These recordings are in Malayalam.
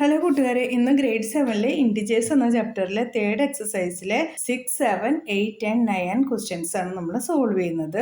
ഹലോ കൂട്ടുകാരെ, ഇന്ന് ഗ്രേഡ് 7 ഇൻഡിജേഴ്സ് എന്ന ചാപ്റ്ററിലെ തേർഡ് എക്സസൈസിലെ 6, 7, 8 ആൻഡ് 9 ക്വസ്റ്റ്യൻസ് ആണ് നമ്മൾ സോൾവ് ചെയ്യുന്നത്.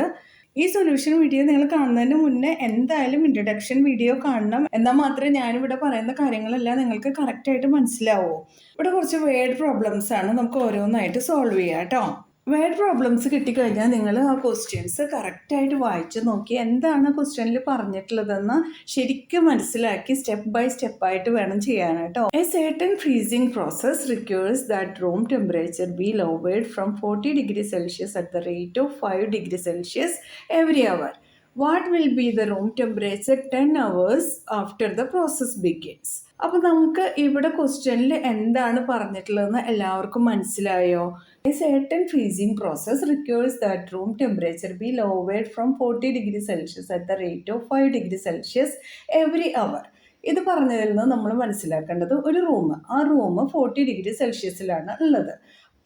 ഈ സൊല്യൂഷൻ വീഡിയോ നിങ്ങൾ കാണുന്നതിന് മുന്നേ എന്തായാലും ഇൻട്രൊഡക്ഷൻ വീഡിയോ കാണണം. എന്നാൽ മാത്രമേ ഞാനിവിടെ പറയുന്ന കാര്യങ്ങളെല്ലാം നിങ്ങൾക്ക് കറക്റ്റായിട്ട് മനസ്സിലാവൂ. ഇവിടെ കുറച്ച് വേർഡ് പ്രോബ്ലംസ് ആണ്, നമുക്ക് ഓരോന്നായിട്ട് സോൾവ് ചെയ്യാം കേട്ടോ. വേർഡ് പ്രോബ്ലംസ് കിട്ടിക്കഴിഞ്ഞാൽ നിങ്ങൾ ആ ക്വസ്റ്റ്യൻസ് കറക്റ്റായിട്ട് വായിച്ച് നോക്കി എന്താണ് ക്വസ്റ്റ്യനിൽ പറഞ്ഞിട്ടുള്ളതെന്ന് ശരിക്കും മനസ്സിലാക്കി സ്റ്റെപ്പ് ബൈ സ്റ്റെപ്പായിട്ട് വേണം ചെയ്യാനായിട്ടോ. A certain freezing process requires that room temperature be lowered from 40 degrees Celsius at the rate of 5 degrees Celsius every hour. What will be the room temperature 10 hours after the process begins? അപ്പോൾ നമുക്ക് ഇവിടെ ക്വസ്റ്റ്യനിൽ എന്താണ് പറഞ്ഞിട്ടുള്ളതെന്ന് എല്ലാവർക്കും മനസ്സിലായോ? A certain freezing process requires that room temperature be lowered from 40 degrees Celsius at the rate of 5 degrees Celsius every hour. ഇത് പറഞ്ഞതിൽ നിന്ന് നമ്മൾ മനസ്സിലാക്കേണ്ടത് ഒരു ആ റൂം 40 ഡിഗ്രി സെൽഷ്യസിലാണ് ഉള്ളത്.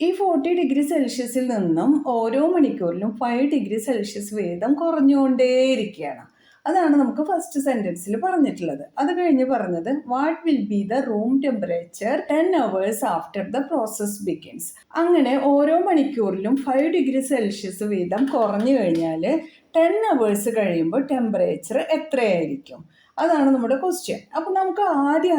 ഈ 40 ഡിഗ്രി സെൽഷ്യസിൽ നിന്നും ഓരോ മണിക്കൂറിലും 5 ഡിഗ്രി സെൽഷ്യസ് വീതം കുറഞ്ഞുകൊണ്ടേയിരിക്കുകയാണ്. അതാണ് നമുക്ക് ഫസ്റ്റ് സെന്റൻസിൽ പറഞ്ഞിട്ടുള്ളത്. അത് കഴിഞ്ഞ് പറഞ്ഞത് what will be the room temperature 10 hours after the process begins. അങ്ങനെ ഓരോ മണിക്കൂറിലും 5 ഡിഗ്രി സെൽഷ്യസ് വീതം കുറഞ്ഞു കഴിഞ്ഞാൽ 10 hours കഴിയുമ്പോൾ ടെമ്പറേച്ചർ എത്രയായിരിക്കും? അതാണ് നമ്മുടെ ക്വസ്റ്റ്യൻ. അപ്പോൾ നമുക്ക്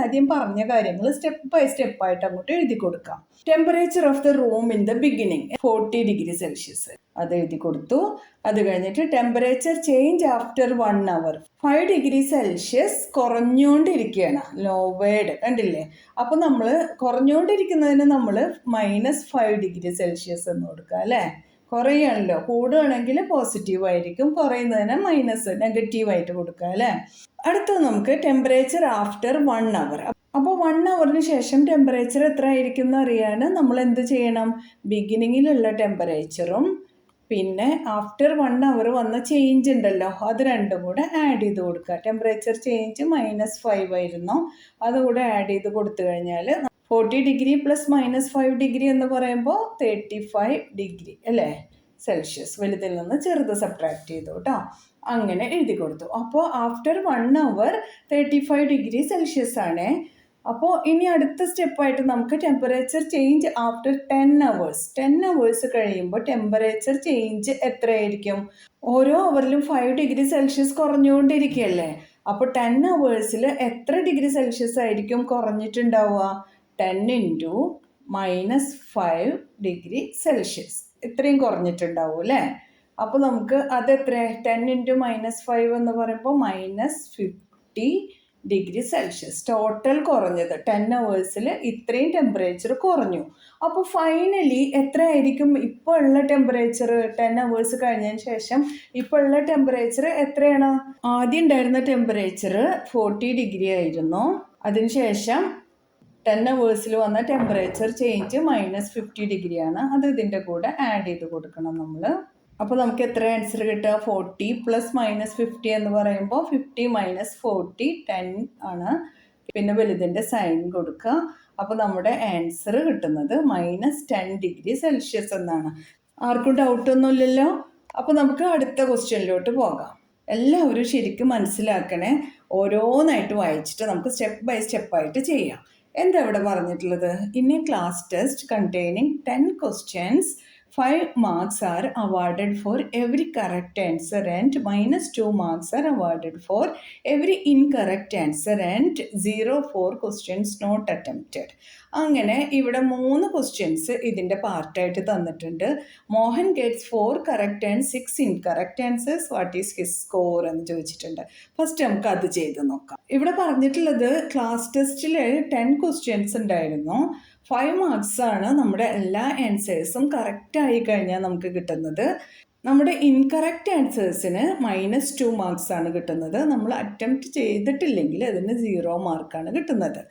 ആദ്യം പറഞ്ഞ കാര്യങ്ങൾ സ്റ്റെപ്പ് ബൈ സ്റ്റെപ്പായിട്ട് അങ്ങോട്ട് എഴുതി കൊടുക്കാം. Temperature of the room in the beginning 40 degree Celsius, അത് എഴുതി കൊടുത്തു. അത് കഴിഞ്ഞിട്ട് temperature change after 1 hour 5 degree Celsius കുറഞ്ഞുകൊണ്ടിരിക്കുകയാണ്, ലോവേഡ്, കണ്ടില്ലേ? അപ്പോൾ നമ്മൾ കുറഞ്ഞുകൊണ്ടിരിക്കുന്നതിന് നമ്മൾ -5 ഡിഗ്രി സെൽഷ്യസ് എന്ന് കൊടുക്കുക അല്ലേ? കുറയുകയാണല്ലോ, കൂടുകയാണെങ്കിൽ പോസിറ്റീവ് ആയിരിക്കും, കുറയുന്നതിന് നെഗറ്റീവായിട്ട് കൊടുക്കുക അല്ലേ? അടുത്തത് നമുക്ക് ടെമ്പറേച്ചർ ആഫ്റ്റർ 1 hour. അപ്പോൾ 1 hourന് ശേഷം ടെമ്പറേച്ചർ എത്ര ആയിരിക്കും എന്ന് അറിയാൻ നമ്മൾ എന്ത് ചെയ്യണം? ബിഗിനിങ്ങിലുള്ള ടെമ്പറേച്ചറും പിന്നെ ആഫ്റ്റർ 1 hour വന്ന ചേഞ്ച് ഉണ്ടല്ലോ, അത് രണ്ടും കൂടെ ആഡ് ചെയ്ത് കൊടുക്കുക. ടെമ്പറേച്ചർ ചേഞ്ച് -5 ആയിരുന്നു, അതുകൂടെ ആഡ് ചെയ്ത് കൊടുത്തു കഴിഞ്ഞാൽ 40 ഡിഗ്രി പ്ലസ് -5 ഡിഗ്രി എന്ന് പറയുമ്പോൾ 35 ഡിഗ്രി അല്ലേ സെൽഷ്യസ്. വലുതിൽ നിന്ന് ചെറുത് സബ്ട്രാക്ട് ചെയ്തു കേട്ടോ. അങ്ങനെ എഴുതി കൊടുത്തു. അപ്പോൾ ആഫ്റ്റർ 1 hour 35 ഡിഗ്രി സെൽഷ്യസ് ആണ്. അപ്പോൾ ഇനി അടുത്ത സ്റ്റെപ്പായിട്ട് നമുക്ക് ടെമ്പറേച്ചർ ചേഞ്ച് ആഫ്റ്റർ 10 hours കഴിയുമ്പോൾ ടെമ്പറേച്ചർ ചേഞ്ച് എത്രയായിരിക്കും? ഓരോ അവറിലും 5 ഡിഗ്രി സെൽഷ്യസ് കുറഞ്ഞുകൊണ്ടിരിക്കുകയല്ലേ? അപ്പോൾ 10 hours എത്ര ഡിഗ്രി സെൽഷ്യസ് ആയിരിക്കും കുറഞ്ഞിട്ടുണ്ടാവുക? 10 × -5 ഡിഗ്രി സെൽഷ്യസ്, ഇത്രയും കുറഞ്ഞിട്ടുണ്ടാവും അല്ലേ? അപ്പോൾ നമുക്ക് അതെത്ര? 10 × -5 എന്ന് പറയുമ്പോൾ -50 ഡിഗ്രി സെൽഷ്യസ് ടോട്ടൽ കുറഞ്ഞത്. 10 hours ഇത്രയും ടെമ്പറേച്ചർ കുറഞ്ഞു. അപ്പോൾ ഫൈനലി എത്ര ആയിരിക്കും ഇപ്പോൾ ഉള്ള ടെമ്പറേച്ചർ? 10 hours കഴിഞ്ഞതിന് ശേഷം ഇപ്പോൾ ഉള്ള ടെമ്പറേച്ചർ എത്രയാണ്? ആദ്യം ഉണ്ടായിരുന്ന ടെമ്പറേച്ചർ 40 ഡിഗ്രി ആയിരുന്നു. അതിനുശേഷം 10 hours വന്ന ടെമ്പറേച്ചർ ചേഞ്ച് -50 ഡിഗ്രിയാണ്. അത് ഇതിൻ്റെ കൂടെ ആഡ് ചെയ്ത് കൊടുക്കണം നമ്മൾ. അപ്പോൾ നമുക്ക് എത്ര ആൻസർ കിട്ടുക? 40 + -50 എന്ന് പറയുമ്പോൾ 50 - 40 10 ആണ്. പിന്നെ വലുതിൻ്റെ സൈൻ കൊടുക്കുക. അപ്പോൾ നമ്മുടെ ആൻസർ കിട്ടുന്നത് -10 ഡിഗ്രി സെൽഷ്യസ് എന്നാണ്. ആർക്കും ഡൗട്ടൊന്നുമില്ലല്ലോ? അപ്പോൾ നമുക്ക് അടുത്ത ക്വസ്റ്റ്യനിലോട്ട് പോകാം. എല്ലാവരും ശരിക്കും മനസ്സിലാക്കണേ. ഓരോന്നായിട്ട് വായിച്ചിട്ട് നമുക്ക് സ്റ്റെപ്പ് ബൈ സ്റ്റെപ്പായിട്ട് ചെയ്യാം. എന്താ ഇവിടെ പറഞ്ഞിട്ടുള്ളത്? In A class test containing 10 questions, 5 marks are awarded for every correct answer and -2 marks are awarded for every incorrect answer and 0 for questions not attempted. അങ്ങനെ ഇവിടെ 3 ക്വസ്റ്റ്യൻസ് ഇതിൻ്റെ പാർട്ടായിട്ട് തന്നിട്ടുണ്ട്. Mohan gets 4 correct and 6 incorrect answers. What is his score എന്ന് ചോദിച്ചിട്ടുണ്ട്. ഫസ്റ്റ് നമുക്ക് അത് ചെയ്ത് നോക്കാം. ഇവിടെ പറഞ്ഞിട്ടുള്ളത് ക്ലാസ് ടെസ്റ്റിൽ 10 ക്വസ്റ്റ്യൻസ് ഉണ്ടായിരുന്നു. 5 marks ആണ് നമ്മുടെ എല്ലാ ആൻസേഴ്സും കറക്റ്റ് ആയി കഴിഞ്ഞാൽ നമുക്ക് കിട്ടുന്നത്. നമ്മുടെ ഇൻകറക്റ്റ് ആൻസേഴ്സിന് -2 marks ആണ് കിട്ടുന്നത്. നമ്മൾ അറ്റംപ്റ്റ് ചെയ്തിട്ടില്ലെങ്കിൽ അതിന് 0 മാർക്കാണ് കിട്ടുന്നത്.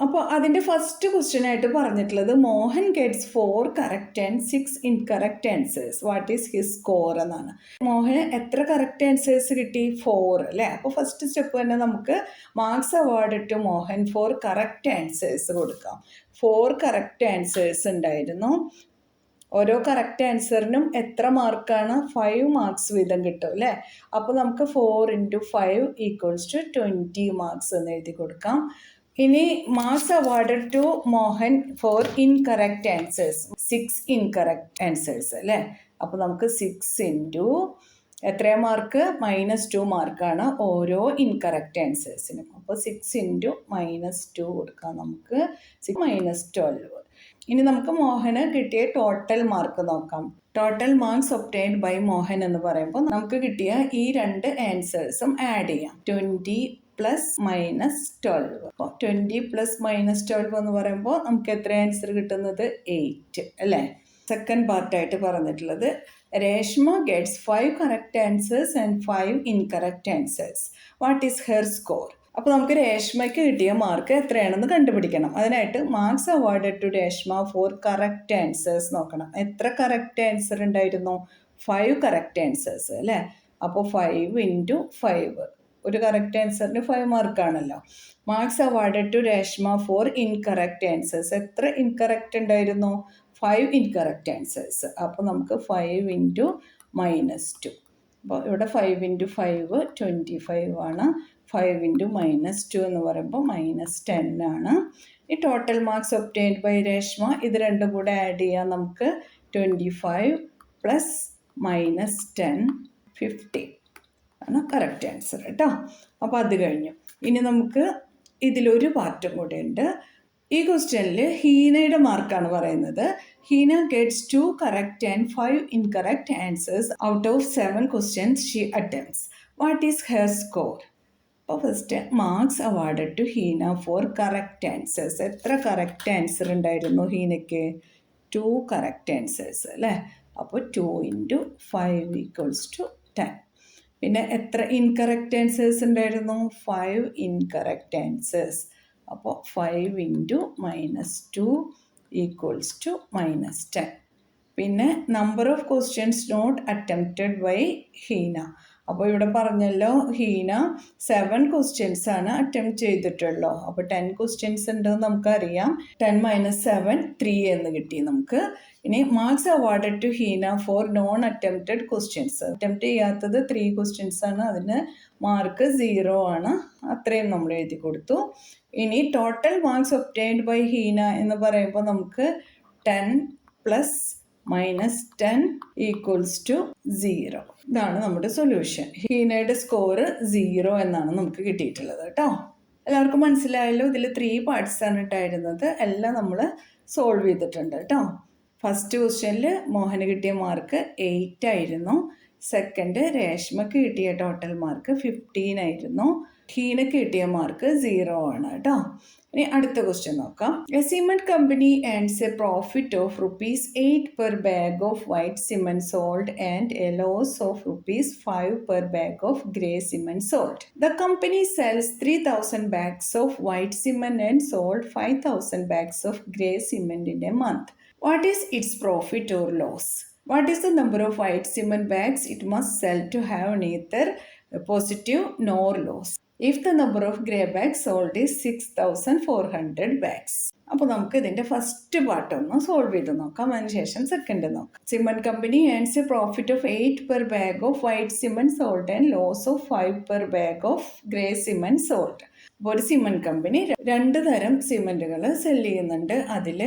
അപ്പോൾ അതിൻ്റെ ഫസ്റ്റ് ക്വസ്റ്റ്യനായിട്ട് പറഞ്ഞിട്ടുള്ളത് Mohan gets 4 correct and 6 incorrect answers. What is his score എന്നാണ്. മോഹന് എത്ര കറക്റ്റ് ആൻസേഴ്സ് കിട്ടി? 4 അല്ലേ? അപ്പോൾ ഫസ്റ്റ് സ്റ്റെപ്പ് തന്നെ നമുക്ക് marks award to Mohan 4 correct answers കൊടുക്കാം. 4 കറക്റ്റ് ആൻസേഴ്സ് ഉണ്ടായിരുന്നു. ഓരോ കറക്റ്റ് ആൻസറിനും എത്ര മാർക്കാണ്? 5 marks വീതം കിട്ടും അല്ലേ? അപ്പോൾ നമുക്ക് 4 × 5 = 20 marks എന്ന് എഴുതി കൊടുക്കാം. ഇനി marks awarded to Mohan for incorrect answers. 6 incorrect answers അല്ലേ. അപ്പോൾ നമുക്ക് 6 ഇൻറ്റു എത്രയാണ് മാർക്ക്? -2 മാർക്കാണ് ഓരോ ഇൻകറക്റ്റ് ആൻസേഴ്സിനും. അപ്പോൾ 6 ഇൻറ്റു -2 കൊടുക്കാം നമുക്ക്. -12. ഇനി നമുക്ക് മോഹന് കിട്ടിയ ടോട്ടൽ മാർക്ക് നോക്കാം. Total marks obtained by Mohan എന്ന് പറയുമ്പോൾ നമുക്ക് കിട്ടിയ ഈ രണ്ട് ആൻസേഴ്സും ആഡ് ചെയ്യാം. 20 പ്ലസ് -12. അപ്പോൾ 20 പ്ലസ് -12 എന്ന് പറയുമ്പോൾ നമുക്ക് എത്ര ആൻസർ കിട്ടുന്നത്? 8 അല്ലേ. സെക്കൻഡ് പാർട്ടായിട്ട് പറഞ്ഞിട്ടുള്ളത് Reshma gets 5 correct answers and 5 incorrect answers. What is her score? അപ്പോൾ നമുക്ക് രേഷ്മയ്ക്ക് കിട്ടിയ മാർക്ക് എത്രയാണെന്ന് കണ്ടുപിടിക്കണം. അതിനായിട്ട് marks awarded to Reshma for correct answers നോക്കണം. എത്ര കറക്റ്റ് ആൻസർ ഉണ്ടായിരുന്നു? 5 കറക്റ്റ് ആൻസേഴ്സ് അല്ലേ. അപ്പോൾ 5 ഇൻറ്റു 5, ഒരു കറക്റ്റ് ആൻസറിന് 5 മാർക്കാണല്ലോ. Marks awarded to Reshma for incorrect answers. എത്ര ഇൻകറക്റ്റ് ഉണ്ടായിരുന്നു? 5 ഇൻകറക്റ്റ് ആൻസേഴ്സ്. അപ്പോൾ നമുക്ക് 5 ഇൻറ്റു -2. അപ്പോൾ ഇവിടെ 5 ഇൻറ്റു 5 25 ആണ്. 5 ഇൻറ്റു -2 എന്ന് പറയുമ്പോൾ -10 ആണ്. ഈ total marks obtained by Reshma ഇത് രണ്ടും കൂടെ ആഡ് ചെയ്യാം നമുക്ക്. 25 പ്ലസ് -10 50 ആണ് കറക്റ്റ് ആൻസർ കേട്ടോ. അപ്പോൾ അത് കഴിഞ്ഞു. ഇനി നമുക്ക് ഇതിലൊരു പാർട്ടും കൂടെ ഉണ്ട്. ഈ ക്വസ്റ്റ്യനിൽ ഹീനയുടെ മാർക്കാണ് പറയുന്നത്. Heena gets 2 correct and 5 incorrect answers out of 7 questions she attempts. What is her score? അപ്പോൾ first marks awarded to Heena for correct answers. എത്ര കറക്റ്റ് ആൻസർ ഉണ്ടായിരുന്നു ഹീനയ്ക്ക്? 2 കറക്റ്റ് ആൻസേഴ്സ് അല്ലേ. അപ്പോൾ 2 ഇൻറ്റു 5 ഈക്വൽസ് ടു 10. പിന്നെ എത്ര ഇൻകറക്റ്റ് ആൻസേഴ്സ് ഉണ്ടായിരുന്നു? 5 ഇൻകറക്റ്റ് ആൻസേഴ്സ്. അപ്പോൾ 5 ഇൻറ്റു -2 ഈക്വൽസ് ടു -10. പിന്നെ number of questions not attempted by Heena. അപ്പോൾ ഇവിടെ പറഞ്ഞല്ലോ ഹീന 7 ക്വസ്റ്റ്യൻസ് ആണ് അറ്റംപ്റ്റ് ചെയ്തിട്ടുള്ളൂ. അപ്പോൾ 10 ക്വസ്റ്റ്യൻസ് ഉണ്ടെന്ന് നമുക്കറിയാം. 10 - 7 3 എന്ന് കിട്ടി നമുക്ക്. ഇനി marks awarded to Heena for non attempted questions. Attempt ചെയ്യാത്തത് 3 ക്വസ്റ്റ്യൻസ് ആണ്. അതിന് മാർക്ക് 0 ആണ്. അത്രയും നമ്മൾ എഴുതി കൊടുത്തു. ഇനി ടോട്ടൽ മാർക്സ് ഒബ്റ്റൈൻഡ് ബൈ ഹീന എന്ന് പറയുമ്പോൾ നമുക്ക് 10 പ്ലസ് -10 ഈക്വൽസ് ടു 0. ഇതാണ് നമ്മുടെ സൊല്യൂഷൻ. ഹീനയുടെ സ്കോർ 0 എന്നാണ് നമുക്ക് കിട്ടിയിട്ടുള്ളത് കേട്ടോ. എല്ലാവർക്കും മനസ്സിലായല്ലോ. ഇതിൽ 3 പാർട്സ് ആണ് ഉണ്ടായിരുന്നത്. എല്ലാം നമ്മൾ സോൾവ് ചെയ്തിട്ടുണ്ട് കേട്ടോ. ഫസ്റ്റ് ക്വസ്റ്റ്യനിൽ മോഹന് കിട്ടിയ മാർക്ക് 8 ആയിരുന്നു. സെക്കൻഡ് രേഷ്മക്ക് കിട്ടിയ ടോട്ടൽ മാർക്ക് 15 ആയിരുന്നു. ഹീനക്ക് കിട്ടിയ മാർക്ക് 0 ആണ് കേട്ടോ. ഇനി അടുത്ത ക്വസ്റ്റ്യൻ നോക്കാം. A cement company earns A profit of ₹8 per bag of white cement salt and a loss of ₹5 per bag of grey cement salt. The company sells 3,000 bags of white cement and sold 5,000 bags of grey cement in a month. What is its profit or loss? What is the number of white cement bags it must sell to have neither positive nor loss? If the number of grey bags sold is 6,400 bags. അപ്പോൾ നമുക്ക് ഇതിൻ്റെ ഫസ്റ്റ് പാർട്ട് ഒന്ന് സോൾവ് ചെയ്ത് നോക്കാം. അതിനുശേഷം സെക്കൻഡ് നോക്കാം. Cement company earns A profit of 8 per bag of white cement salt and loss of 5 per bag of grey cement salt. അപ്പോൾ ഒരു സിമെന്റ് കമ്പനി 2 തരം സിമെന്റുകൾ സെല് ചെയ്യുന്നുണ്ട്. അതിൽ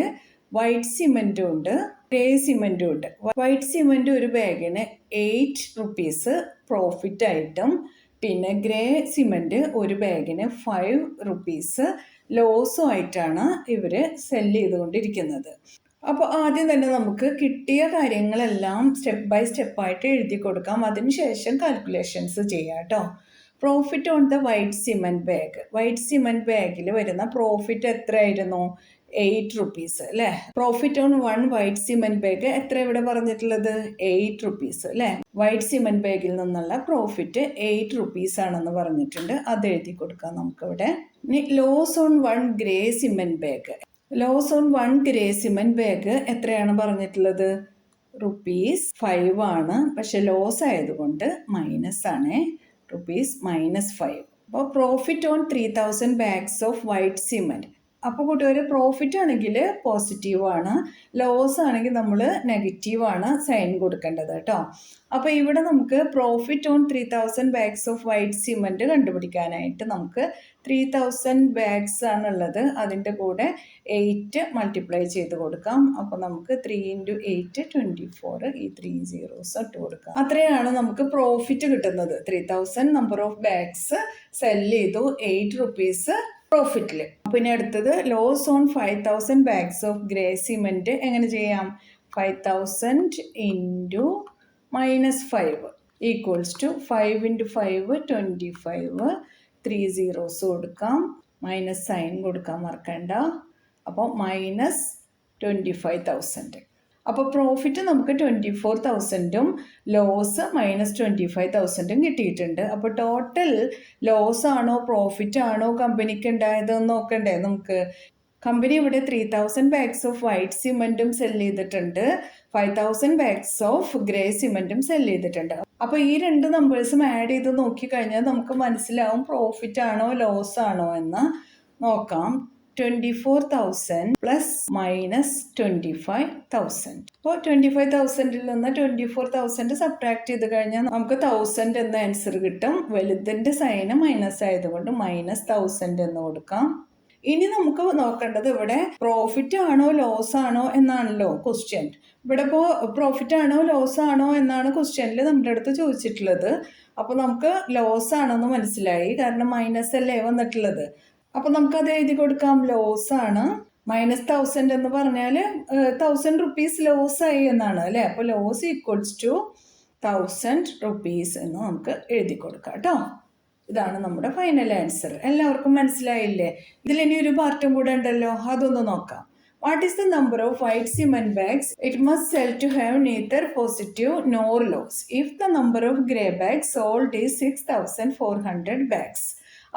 വൈറ്റ് സിമെന്റും ഉണ്ട്, ഗ്രേ സിമെന്റും ഉണ്ട്. വൈറ്റ് സിമെന്റ് ഒരു ബാഗിന് 8 rupees പ്രോഫിറ്റ് ആയിട്ടും പിന്നെ ഗ്രേ സിമെന്റ് ഒരു ബാഗിന് 5 rupees ലോസും ആയിട്ടാണ് ഇവർ സെല് ചെയ്തുകൊണ്ടിരിക്കുന്നത്. അപ്പോൾ ആദ്യം തന്നെ നമുക്ക് കിട്ടിയ കാര്യങ്ങളെല്ലാം സ്റ്റെപ്പ് ബൈ സ്റ്റെപ്പായിട്ട് എഴുതി കൊടുക്കാം. അതിനുശേഷം കാൽക്കുലേഷൻസ് ചെയ്യാം കേട്ടോ. Profit on the white cement bag. White cement ബാഗിൽ വരുന്ന പ്രോഫിറ്റ് എത്രയായിരുന്നു? 8 rupees അല്ലേ. Profit on 1 white cement bag എത്ര ഇവിടെ പറഞ്ഞിട്ടുള്ളത്? 8 rupees അല്ലേ. വൈറ്റ് സിമെന്റ് ബാഗിൽ നിന്നുള്ള പ്രോഫിറ്റ് 8 rupees ആണെന്ന് പറഞ്ഞിട്ടുണ്ട്. അത് എഴുതി കൊടുക്കാം നമുക്കിവിടെ. ഇനി loss on 1 grey cement bag. Loss on 1 grey cement bag എത്രയാണ് പറഞ്ഞിട്ടുള്ളത്? ₹5 ആണ്. പക്ഷെ ലോസ് ആയതുകൊണ്ട് മൈനസ് ആണ്. ₹-5. അപ്പോൾ profit on 3,000 bags of white cement. അപ്പോൾ കൂട്ടുകാർ പ്രോഫിറ്റ് ആണെങ്കിൽ പോസിറ്റീവാണ്, ലോസ് ആണെങ്കിൽ നമ്മൾ നെഗറ്റീവാണ് സൈൻ കൊടുക്കേണ്ടത് കേട്ടോ. അപ്പോൾ ഇവിടെ നമുക്ക് profit on 3000 bags of white cement കണ്ടുപിടിക്കാനായിട്ട് നമുക്ക് 3000 ബാഗ്സ് ആണുള്ളത്, അതിൻ്റെ കൂടെ 8 മൾട്ടിപ്ലൈ ചെയ്ത് കൊടുക്കാം. അപ്പോൾ നമുക്ക് 3 × 8 24, ഈ 3 zeros ഇട്ട് കൊടുക്കാം. അത്രയാണ് നമുക്ക് പ്രോഫിറ്റ് കിട്ടുന്നത്. 3000 നമ്പർ ഓഫ് ബാഗ്സ് സെല് ചെയ്തു, 8 rupees പ്രോഫിറ്റിൽ. പിന്നെ അടുത്തത് loss on 5000 bags of grey cement എങ്ങനെ ചെയ്യാം? 5000 × -5 ഈക്വൽസ് ടു 5 × 5 25, 3 zeros കൊടുക്കാം, മൈനസ് സൈൻ കൊടുക്കാൻ മറക്കണ്ട. അപ്പോൾ -25,000. അപ്പോൾ പ്രോഫിറ്റ് നമുക്ക് 24,000ഉം ലോസ് -25,000ഉം കിട്ടിയിട്ടുണ്ട്. അപ്പോൾ ടോട്ടൽ ലോസ് ആണോ പ്രോഫിറ്റ് ആണോ കമ്പനിക്ക് ഉണ്ടായതെന്ന് നോക്കണ്ടേ നമുക്ക്. കമ്പനി ഇവിടെ 3000 ബാഗ്സ് ഓഫ് വൈറ്റ് സിമെൻറ്റും സെല് ചെയ്തിട്ടുണ്ട്, 5000 ബാഗ്സ് ഓഫ് ഗ്രേ സിമെൻറ്റും സെല് ചെയ്തിട്ടുണ്ട്. അപ്പോൾ ഈ രണ്ട് നമ്പേഴ്സും ആഡ് ചെയ്ത് നോക്കിക്കഴിഞ്ഞാൽ നമുക്ക് മനസ്സിലാവും പ്രോഫിറ്റ് ആണോ ലോസ് ആണോ എന്ന്. നോക്കാം. 24,000 പ്ലസ് -25,000. അപ്പോൾ 25,000ൽ നിന്ന് 24,000 സബ്ട്രാക്ട് ചെയ്ത് കഴിഞ്ഞാൽ നമുക്ക് 1000 എന്ന ആൻസർ കിട്ടും. വലുതിൻ്റെ സൈന് മൈനസ് ആയതുകൊണ്ട് -1000 എന്ന് കൊടുക്കാം. ഇനി നമുക്ക് നോക്കേണ്ടത് ഇവിടെ പ്രോഫിറ്റ് ആണോ ലോസ് ആണോ എന്നാണല്ലോ ക്വസ്റ്റ്യൻ. ഇവിടെ ഇപ്പോൾ പ്രോഫിറ്റ് ആണോ ലോസ് ആണോ എന്നാണ് ക്വസ്റ്റ്യനിൽ നമ്മുടെ അടുത്ത് ചോദിച്ചിട്ടുള്ളത്. അപ്പോൾ നമുക്ക് ലോസ് ആണെന്ന് മനസ്സിലായി, കാരണം മൈനസ് അല്ലേ വന്നിട്ടുള്ളത്. അപ്പോൾ നമുക്കത് എഴുതി കൊടുക്കാം. ലോസ് ആണ്. -1000 എന്ന് പറഞ്ഞാൽ 1000 rupees ലോസ് ആയി എന്നാണ് അല്ലേ. അപ്പോൾ ലോസ് ഈക്വൽസ് ടു 1000 rupees എന്ന് നമുക്ക് എഴുതി കൊടുക്കാം കേട്ടോ. ഇതാണ് നമ്മുടെ ഫൈനൽ ആൻസർ. എല്ലാവർക്കും മനസ്സിലായില്ലേ? ഇതിലിനി ഒരു പാർട്ടും കൂടെ ഉണ്ടല്ലോ, അതൊന്ന് നോക്കാം. What is the number of white cement bags it must sell to have neither positive nor loss if the number of grey bags sold is 6,400 bags?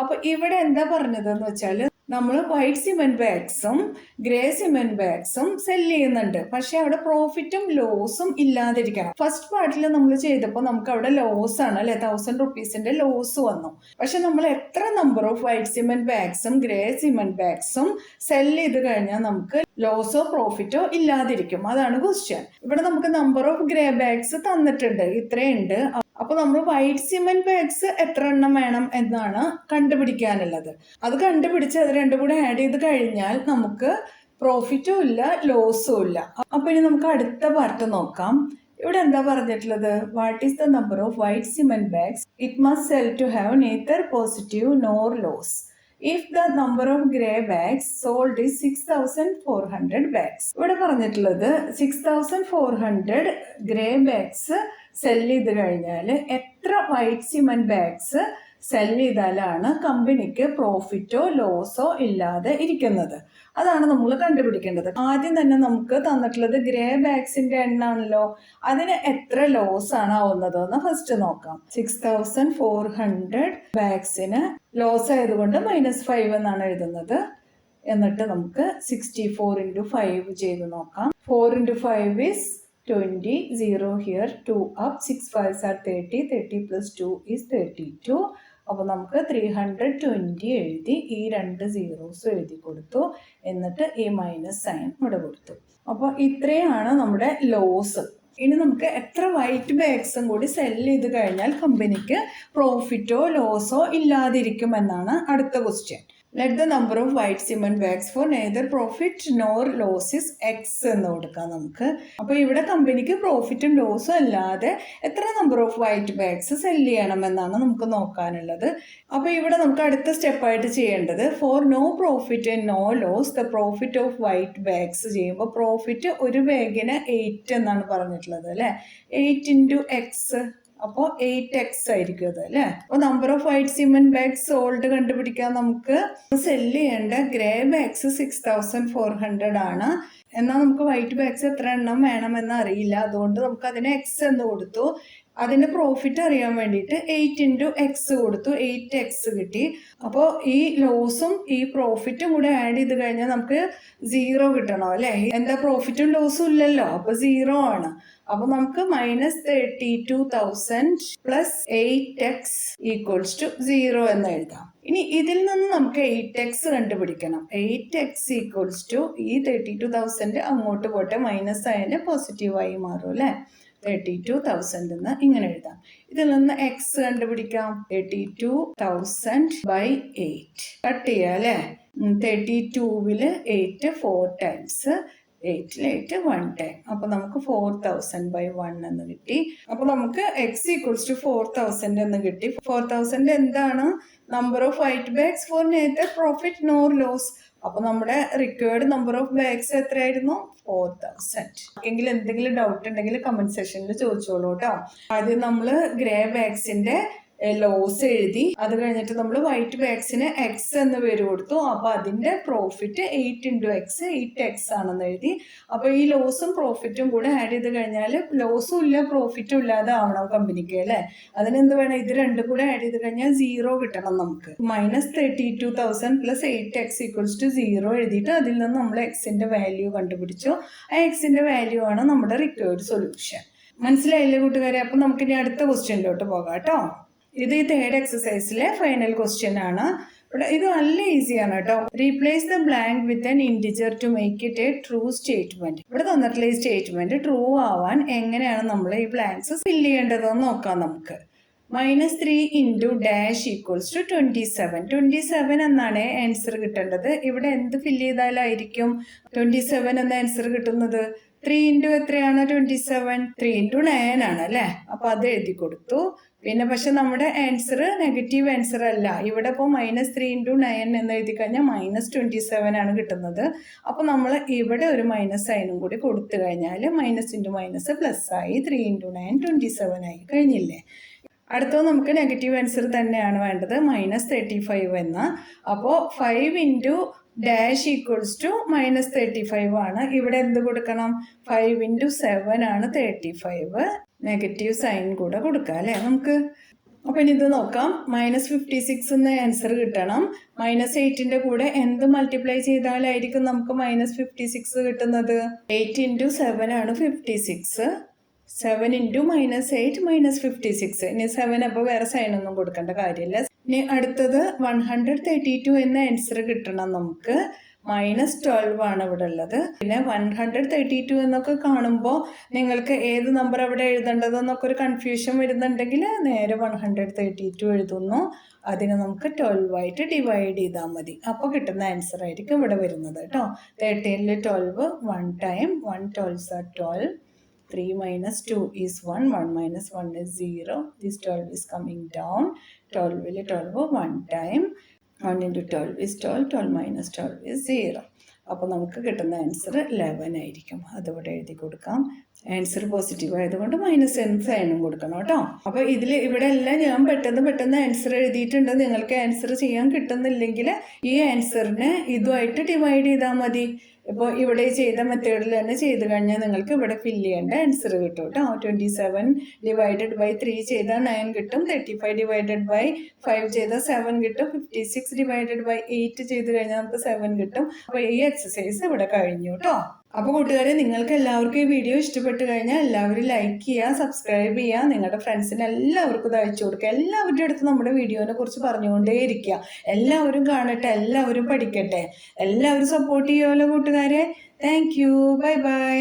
അപ്പോൾ ഇവിടെ എന്താ പറഞ്ഞതെന്ന് വെച്ചാൽ നമ്മൾ വൈറ്റ് സിമെന്റ് ബാഗ്സും ഗ്രേ സിമെന്റ് ബാഗ്സും സെല് ചെയ്യുന്നുണ്ട്, പക്ഷെ അവിടെ പ്രോഫിറ്റും ലോസും ഇല്ലാതിരിക്കണം. ഫസ്റ്റ് പാർട്ടിൽ നമ്മൾ ചെയ്തപ്പോൾ നമുക്ക് അവിടെ ലോസ് ആണ് അല്ലെ, 1000 rupeesന്റെ ലോസ് വന്നു. പക്ഷെ നമ്മൾ എത്ര നമ്പർ ഓഫ് വൈറ്റ് സിമെന്റ് ബാഗ്സും ഗ്രേ സിമെന്റ് ബാഗ്സും സെല് ചെയ്ത് കഴിഞ്ഞാൽ നമുക്ക് ലോസോ പ്രോഫിറ്റോ ഇല്ലാതിരിക്കും. അതാണ് ക്വസ്റ്റ്യൻ. ഇവിടെ നമുക്ക് നമ്പർ ഓഫ് ഗ്രേ ബാഗ്സ് തന്നിട്ടുണ്ട്, ഇത്രയുണ്ട്. അപ്പോൾ നമ്മൾ വൈറ്റ് സിമെന്റ് ബാഗ്സ് എത്ര എണ്ണം വേണം എന്നാണ് കണ്ടുപിടിക്കാനുള്ളത്. അത് കണ്ടുപിടിച്ച് അത് രണ്ടും കൂടെ ആഡ് ചെയ്ത് കഴിഞ്ഞാൽ നമുക്ക് പ്രോഫിറ്റും ഇല്ല ലോസും ഇല്ല. അപ്പോൾ ഇനി നമുക്ക് അടുത്ത പാർട്ട് നോക്കാം. ഇവിടെ എന്താ പറഞ്ഞിട്ടുള്ളത്? What is the number of white cement bags it must sell to have neither positive nor loss if the number of grey bags sold is 6,400 bags. ഇവിടെ പറഞ്ഞിട്ടുള്ളത് 6,400 ഗ്രേ ബാഗ്സ് സെല് ചെയ്ത് കഴിഞ്ഞാൽ എത്ര വൈറ്റ് സിമെന്റ് ബാഗ്സ് സെല് ചെയ്താലാണ് കമ്പനിക്ക് പ്രോഫിറ്റോ ലോസോ ഇല്ലാതെ ഇരിക്കുന്നത്. അതാണ് നമ്മൾ കണ്ടുപിടിക്കേണ്ടത്. ആദ്യം തന്നെ നമുക്ക് തന്നിട്ടുള്ളത് ഗ്രേ ബാഗ്സിന്റെ എണ്ണാണല്ലോ, അതിന് എത്ര ലോസ് ആണ് ആവുന്നത് എന്ന് ഫസ്റ്റ് നോക്കാം. 6,400 ബാഗ്സിന് ലോസ് ആയതുകൊണ്ട് -5 എന്നാണ് എഴുതുന്നത്. എന്നിട്ട് നമുക്ക് 64 × 5 ചെയ്ത് നോക്കാം. 4 × 5 is 20, 0 here, 2 up, 6 5s are 30, 30 plus 2 is 32. അപ്പോൾ നമുക്ക് 320 എഴുതി, ഈ 2 zeros എഴുതി കൊടുത്തു, എന്നിട്ട് ഈ മൈനസ് സൈൻ ഇവിടെ കൊടുത്തു. അപ്പോൾ ഇത്രയാണ് നമ്മുടെ ലോസ്. ഇനി നമുക്ക് എത്ര വൈറ്റ് ബാഗ്സും കൂടി സെല് ചെയ്ത് കഴിഞ്ഞാൽ കമ്പനിക്ക് പ്രോഫിറ്റോ ലോസോ ഇല്ലാതിരിക്കുമെന്നാണ് അടുത്ത ക്വസ്റ്റ്യൻ. Let the number of white cement bags for neither profit nor loss is X എന്ന് കൊടുക്കാം നമുക്ക്. അപ്പോൾ ഇവിടെ കമ്പനിക്ക് പ്രോഫിറ്റും ലോസും അല്ലാതെ എത്ര number of white bags sell ചെയ്യണമെന്നാണ് നമുക്ക് നോക്കാനുള്ളത്. അപ്പോൾ ഇവിടെ നമുക്ക് അടുത്ത സ്റ്റെപ്പായിട്ട് ചെയ്യേണ്ടത് for no profit and no loss the profit of white bags ചെയ്യുമ്പോൾ പ്രോഫിറ്റ് ഒരു ബാഗിന് 8 എന്നാണ് പറഞ്ഞിട്ടുള്ളത് അല്ലേ. 8 × x, അപ്പോൾ 8x ആയിരിക്കും അത് അല്ലേ. അപ്പോൾ number of white cement bags sold കണ്ടുപിടിക്കാൻ നമുക്ക് സെല് ചെയ്യേണ്ട ഗ്രേ ബാഗ്സ് 6,400 ആണ്. എന്നാൽ നമുക്ക് വൈറ്റ് ബാഗ്സ് എത്ര എണ്ണം വേണമെന്ന് അറിയില്ല, അതുകൊണ്ട് നമുക്ക് അതിന് എക്സ് എന്ന് കൊടുത്തു. അതിൻ്റെ പ്രോഫിറ്റ് അറിയാൻ വേണ്ടിയിട്ട് 8 × x കൊടുത്തു, 8x കിട്ടി. അപ്പോൾ ഈ ലോസും ഈ പ്രോഫിറ്റും കൂടെ ആഡ് ചെയ്ത് കഴിഞ്ഞാൽ നമുക്ക് 0 കിട്ടണം അല്ലേ. എന്താ പ്രോഫിറ്റും ലോസും ഇല്ലല്ലോ, അപ്പോൾ 0 ആണ്. അപ്പോൾ നമുക്ക് -32,000 പ്ലസ് 8x ഈക്വൽസ് ടു 0 എന്ന് എഴുതാം. ഇനി ഇതിൽ നിന്ന് നമുക്ക് 8x കണ്ടുപിടിക്കണം. 8x ഈക്വൽസ് ടു ഈ 32,000 അങ്ങോട്ട് പോട്ടെ, മൈനസ് ആയതിൻ്റെ പോസിറ്റീവായി മാറും അല്ലേ. 32,000 എന്ന് ഇങ്ങനെ എഴുതാം. ഇതിൽ നിന്ന് എക്സ് കണ്ടുപിടിക്കാം. 32,000/8 കട്ട് ചെയ്യാം അല്ലേ. 32-ൽ 8 4 ടൈംസ്, 8-ൽ 8 1 ടൈം. അപ്പോൾ നമുക്ക് 4,000/1 എന്ന് കിട്ടി. അപ്പോൾ നമുക്ക് എക്സ് ഈക്വൽസ് ടു 4,000 എന്ന് കിട്ടി. 4,000 എന്താണ്? Number of white bags for neither profit nor loss. അപ്പോൾ നമ്മുടെ റിക്വയർഡ് നമ്പർ ഓഫ് ബാഗ്സ് എത്രയായിരുന്നു? 4,000. എങ്കിൽ എന്തെങ്കിലും ഡൗട്ട് ഉണ്ടെങ്കിൽ കമന്റ് സെക്ഷനിൽ ചോദിച്ചോളൂ കേട്ടോ. ആദ്യം നമ്മൾ ഗ്രേ ബാഗ്സിന്റെ ലോസ് എഴുതി, അത് കഴിഞ്ഞിട്ട് നമ്മൾ വൈറ്റ് ബാഗ്സിന് എക്സ് എന്ന് പേര് കൊടുത്തു. അപ്പോൾ അതിന്റെ പ്രോഫിറ്റ് 8 × x 8x ആണെന്ന് എഴുതി. അപ്പോൾ ഈ ലോസും പ്രോഫിറ്റും കൂടെ ആഡ് ചെയ്ത് കഴിഞ്ഞാൽ ലോസും ഇല്ല പ്രോഫിറ്റും ഇല്ലാതെ ആവണം കമ്പനിക്ക് അല്ലേ. അതിനെന്ത് വേണം? ഇത് രണ്ടും കൂടെ ആഡ് ചെയ്ത് കഴിഞ്ഞാൽ 0 കിട്ടണം നമുക്ക്. -32,000 + 8x = 0 എഴുതിയിട്ട് അതിൽ നിന്ന് നമ്മൾ എക്സിന്റെ വാല്യൂ കണ്ടുപിടിച്ചു. ആ എക്സിന്റെ വാല്യൂ ആണ് നമ്മുടെ റിക്വയർഡ് സൊല്യൂഷൻ. മനസ്സിലായില്ലേ കൂട്ടുകാരെ? അപ്പം നമുക്കിനി അടുത്ത ക്വസ്റ്റ്യനിലോട്ട് പോകാം കേട്ടോ. ഇത് ഈ തേർഡ് എക്സസൈസിലെ ഫൈനൽ ക്വസ്റ്റ്യൻ ആണ്. ഇത് നല്ല ഈസിയാണ് കേട്ടോ. Replace the blank with an integer to make it a true statement. ഇവിടെ തന്നിട്ടുള്ള ഈ സ്റ്റേറ്റ്മെന്റ് ട്രൂ ആവാൻ എങ്ങനെയാണ് നമ്മൾ ഈ ബ്ലാങ്ക്സ് ഫില്ല് ചെയ്യേണ്ടതെന്ന് നോക്കാം നമുക്ക്. -3 × ഡാഷ് ഈക്വൽസ് ടു 27. 27 എന്നാണ് ആൻസർ കിട്ടേണ്ടത്. ഇവിടെ എന്ത് ഫില്ല് ചെയ്താലായിരിക്കും 27 എന്ന ആൻസർ കിട്ടുന്നത്? 3 × എത്രയാണ്? 27. 3 × 9 ആണ് അല്ലേ. അപ്പൊ അത് എഴുതി കൊടുത്തു. പിന്നെ പക്ഷെ നമ്മുടെ ആൻസർ നെഗറ്റീവ് ആൻസർ അല്ല. ഇവിടെ ഇപ്പോൾ -3 × 9 എന്ന് എഴുതി കഴിഞ്ഞാൽ -27 ആണ് കിട്ടുന്നത്. അപ്പൊ നമ്മൾ ഇവിടെ ഒരു മൈനസ് സൈനും കൂടി കൊടുത്തു കഴിഞ്ഞാൽ -++ ആയി. 3 × 9 27 ആയി. കഴിഞ്ഞില്ലേ? അടുത്തത് നമുക്ക് നെഗറ്റീവ് ആൻസർ തന്നെയാണ് വേണ്ടത്, -35 എന്ന. അപ്പോൾ 5 × ഡാഷ് ഈക്വൽസ് ടു -35 ആണ്. ഇവിടെ എന്ത് കൊടുക്കണം? 5 × 7 ആണ് 35. നെഗറ്റീവ് സൈൻ കൂടെ കൊടുക്കാം അല്ലേ നമുക്ക്. അപ്പൊ ഇനി ഇത് നോക്കാം. -56 എന്ന ആൻസർ കിട്ടണം. -8ന്റെ കൂടെ എന്ത് മൾട്ടിപ്ലൈ ചെയ്താലായിരിക്കും നമുക്ക് -56 കിട്ടുന്നത്? 8 × 7 ആണ് 56. 7 × -8 -56. ഇനി 7 അപ്പോൾ വേറെ സൈൻ ഒന്നും കൊടുക്കേണ്ട കാര്യമില്ല. ഇനി അടുത്തത് 132 എന്ന ആൻസർ കിട്ടണം നമുക്ക്. -12 ആണ് ഇവിടെ ഉള്ളത്. പിന്നെ 132 എന്നൊക്കെ കാണുമ്പോൾ നിങ്ങൾക്ക് ഏത് നമ്പർ അവിടെ എഴുതേണ്ടതെന്നൊക്കെ ഒരു കൺഫ്യൂഷൻ വരുന്നുണ്ടെങ്കിൽ നേരെ 132 എഴുതുന്നു. അതിനെ നമുക്ക് 12 ആയിട്ട് ഡിവൈഡ് ചെയ്താൽ മതി. അപ്പോൾ കിട്ടുന്ന ആൻസർ ആയിരിക്കും ഇവിടെ വരുന്നത് കേട്ടോ. 13-ൽ 12 1 time, 1 12s are 12. 3 - 2 is 1, 1 - 1 is 0. This 12 is coming down. 12-ൽ 12 1 time. 1 × 12 is 12. 12 - 12 is 0. അപ്പോൾ നമുക്ക് കിട്ടുന്ന ആൻസർ 11 ആയിരിക്കും. അതിവിടെ എഴുതി കൊടുക്കാം. ആൻസർ പോസിറ്റീവ് ആയതുകൊണ്ട് -n സൈനും കൊടുക്കണം കേട്ടോ. അപ്പോൾ ഇവിടെ എല്ലാം ഞാൻ പെട്ടെന്ന് ആൻസർ എഴുതിയിട്ടുണ്ട്. നിങ്ങൾക്ക് ആൻസർ ചെയ്യാൻ കിട്ടുന്നില്ലെങ്കിൽ ഈ ആൻസറിനെ ഇതുമായിട്ട് ഡിവൈഡ് ചെയ്താൽ മതി. ഇപ്പോൾ ഇവിടെ ചെയ്ത മെത്തേഡിൽ തന്നെ ചെയ്ത് കഴിഞ്ഞാൽ നിങ്ങൾക്ക് ഇവിടെ ഫില്ല് ചെയ്യേണ്ട ആൻസർ കിട്ടും കേട്ടോ. 27 / 3 ചെയ്താൽ 9 കിട്ടും. 35 / 5 ചെയ്താൽ 7 കിട്ടും. 56 / 8 ചെയ്ത് കഴിഞ്ഞാൽ നമുക്ക് 7 കിട്ടും. അപ്പോൾ ഈ എക്സസൈസ് ഇവിടെ കഴിഞ്ഞു കേട്ടോ. അപ്പോൾ കൂട്ടുകാരെ, നിങ്ങൾക്ക് എല്ലാവർക്കും ഈ വീഡിയോ ഇഷ്ടപ്പെട്ട് കഴിഞ്ഞാൽ എല്ലാവരും ലൈക്ക് ചെയ്യുക, സബ്സ്ക്രൈബ് ചെയ്യുക, നിങ്ങളുടെ ഫ്രണ്ട്സിന് എല്ലാവർക്കും ഇത് അയച്ചു കൊടുക്കുക. എല്ലാവരുടെ അടുത്ത് നമ്മുടെ വീഡിയോനെ കുറിച്ച് പറഞ്ഞുകൊണ്ടേയിരിക്കുക. എല്ലാവരും കാണട്ടെ, എല്ലാവരും പഠിക്കട്ടെ, എല്ലാവരും സപ്പോർട്ട് ചെയ്യുമല്ലോ കൂട്ടുകാരെ. Thank you. Bye bye.